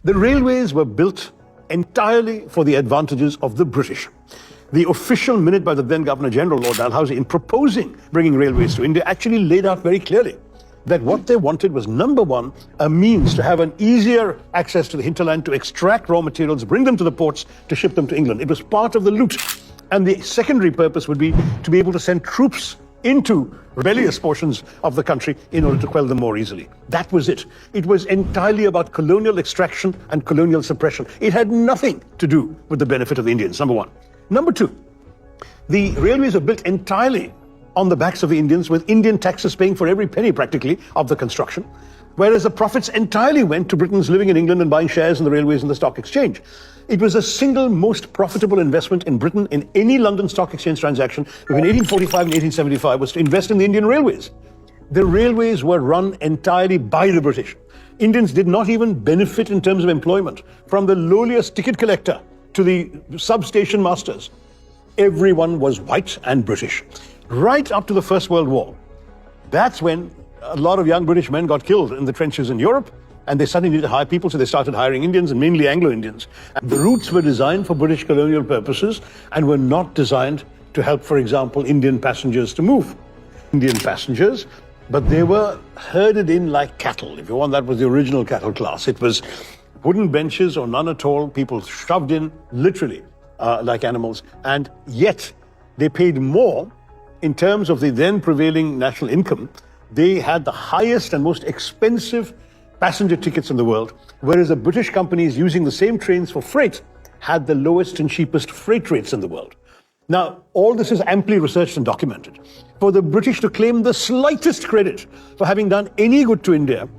The railways were built entirely for the advantages of the British. The official minute by the then Governor General, Lord Dalhousie, in proposing bringing railways to India, actually laid out very clearly that what they wanted was, number one, a means to have an easier access to the hinterland, to extract raw materials, bring them to the ports, to ship them to England. It was part of the loot. And the secondary purpose would be to be able to send troops into rebellious portions of the country in order to quell them more easily. That was it. It was entirely about colonial extraction and colonial suppression. It had nothing to do with the benefit of the Indians, number one. Number two, the railways were built entirely on the backs of the Indians, with Indian taxes paying for every penny practically of the construction, whereas the profits entirely went to Britons living in England and buying shares in the railways and the stock exchange. It was the single most profitable investment in Britain in any London Stock Exchange transaction between 1845 and 1875 was to invest in the Indian railways. The railways were run entirely by the British. Indians did not even benefit in terms of employment, from the lowliest ticket collector to the substation masters. Everyone was white and British. Right up to the First World War. That's when a lot of young British men got killed in the trenches in Europe, and they suddenly needed to hire people, so they started hiring Indians, and mainly Anglo-Indians. And the routes were designed for British colonial purposes and were not designed to help, for example, Indian passengers to move. Indian passengers, but they were herded in like cattle. If you want, that was the original cattle class. It was wooden benches or none at all, people shoved in literally like animals, and yet they paid more in terms of the then prevailing national income. They had the highest and most expensive passenger tickets in the world, whereas the British companies using the same trains for freight had the lowest and cheapest freight rates in the world. Now, all this is amply researched and documented. For the British to claim the slightest credit for having done any good to India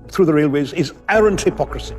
through the railways is arrant hypocrisy.